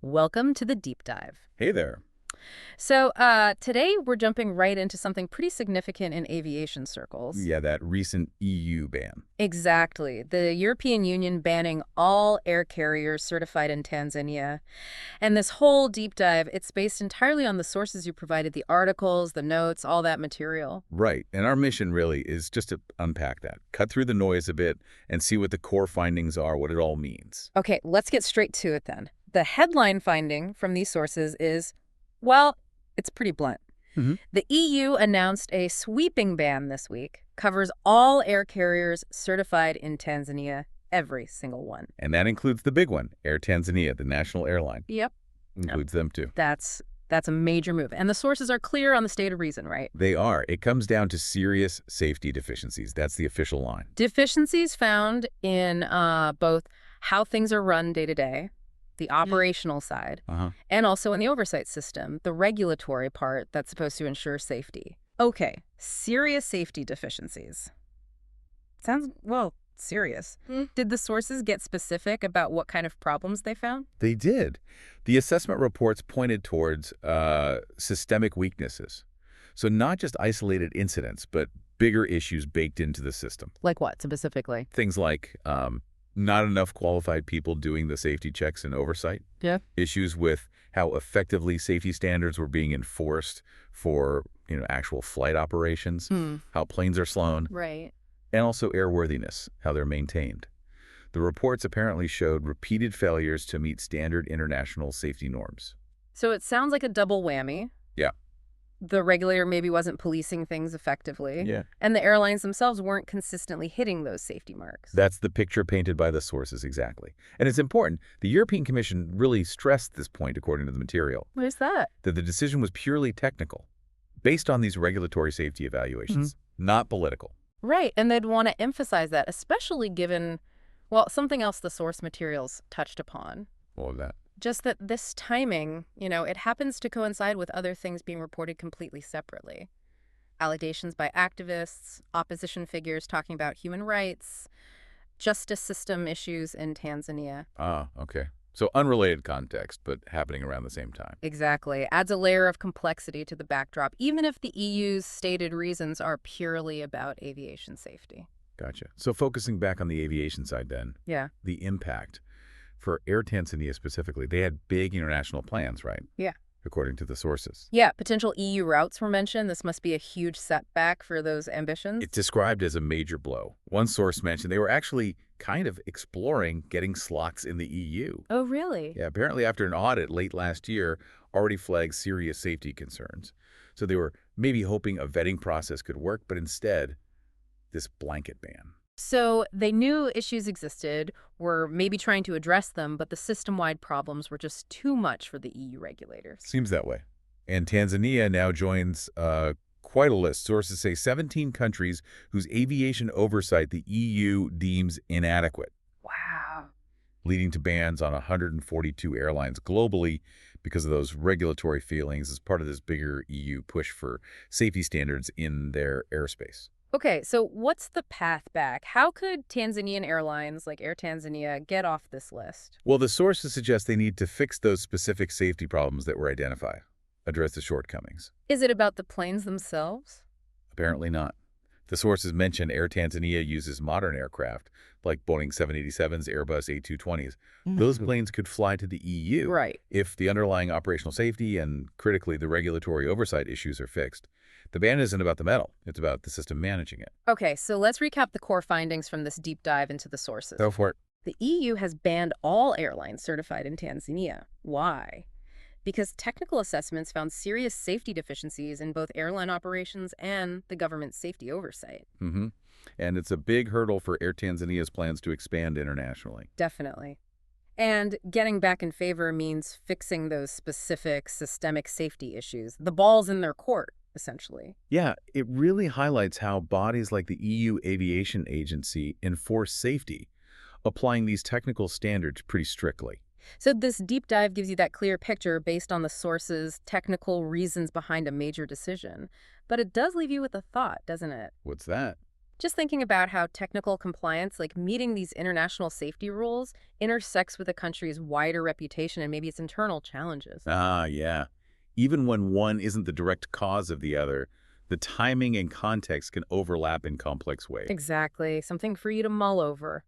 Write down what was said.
Welcome to the deep dive. Hey there. Today we're jumping right into something pretty significant in aviation circles. Yeah, that recent EU ban. Exactly. The European Union banning all air carriers certified in Tanzania. And this whole deep dive, it's based entirely on the sources you provided, the articles, the notes, all that material. Right. And our mission really is just to unpack that, cut through the noise a bit, and see what the core findings are, what it all means. Okay, let's get straight to it then. The headline finding from these sources is, well, it's pretty blunt. hmm The EU announced a sweeping ban this week, covers all air carriers certified in Tanzania, every single one. And that includes the big one, Air Tanzania, the national airline. Yep. Includes them too. That's a major move. And the sources are clear on the state of reason, right? They are. It comes down to serious safety deficiencies. That's the official line. Deficiencies found in both how things are run day to day, the operational side, Uh-huh. and also in the oversight system, the regulatory part that's supposed to ensure safety. Okay, serious safety deficiencies. Sounds, well, serious. Did the sources get specific about what kind of problems they found? They did. The assessment reports pointed towards systemic weaknesses. So not just isolated incidents, but bigger issues baked into the system. Like what, specifically? Things like not enough qualified people doing the safety checks and oversight. Yeah. Issues with how effectively safety standards were being enforced for, actual flight operations, how planes are flown, Right. and also airworthiness, how they're maintained. The reports apparently showed repeated failures to meet standard international safety norms. So it sounds like a double whammy. Yeah. The regulator maybe wasn't policing things effectively. Yeah. And the airlines themselves weren't consistently hitting those safety marks. That's the picture painted by the sources exactly. And it's important. The European Commission really stressed this point according to the material, What is that? that the decision was purely technical, based on these regulatory safety evaluations, not political. Right, and they'd want to emphasize that, especially given, well, something else the source materials touched upon. All of that. Just that this timing, it happens to coincide with other things being reported completely separately. Allegations by activists, opposition figures talking about human rights, justice system issues in Tanzania. Ah, okay. So unrelated context, but happening around the same time. Exactly. Adds a layer of complexity to the backdrop, even if the EU's stated reasons are purely about aviation safety. Gotcha. So focusing back on the aviation side then, Yeah. the impact. For Air Tanzania specifically, they had big international plans, right? Yeah. According to the sources. Yeah, potential EU routes were mentioned. This must be a huge setback for those ambitions. It's described as a major blow. One source mentioned they were actually kind of exploring getting slots in the EU. Oh, really? Yeah, apparently after an audit late last year already flagged serious safety concerns. So they were maybe hoping a vetting process could work, but instead, this blanket ban. So they knew issues existed, were maybe trying to address them, but the system-wide problems were just too much for the EU regulators. Seems that way. And Tanzania now joins quite a list. Sources say 17 countries whose aviation oversight the EU deems inadequate, Wow. leading to bans on 142 airlines globally because of those regulatory feelings as part of this bigger EU push for safety standards in their airspace. Okay, so what's the path back? How could Tanzanian airlines like Air Tanzania get off this list? Well, the sources suggest they need to fix those specific safety problems that were identified, address the shortcomings. Is it about the planes themselves? Apparently not. The sources mention Air Tanzania uses modern aircraft, like Boeing 787s, Airbus A220s. Those planes could fly to the EU Right. if the underlying operational safety and, critically, the regulatory oversight issues are fixed. The ban isn't about the metal. It's about the system managing it. Okay, so let's recap the core findings from this deep dive into the sources. Go for it. The EU has banned all airlines certified in Tanzania. Why? Because technical assessments found serious safety deficiencies in both airline operations and the government's safety oversight. And it's a big hurdle for Air Tanzania's plans to expand internationally. Definitely. And getting back in favor means fixing those specific systemic safety issues. The ball's in their court, essentially. Yeah, it really highlights how bodies like the EU Aviation Agency enforce safety, applying these technical standards pretty strictly. So this deep dive gives you that clear picture based on the sources, technical reasons behind a major decision. But it does leave you with a thought, doesn't it? What's that? Just thinking about how technical compliance, like meeting these international safety rules, intersects with a country's wider reputation and maybe its internal challenges. Ah, yeah. Even when one isn't the direct cause of the other, the timing and context can overlap in complex ways. Exactly. Something for you to mull over.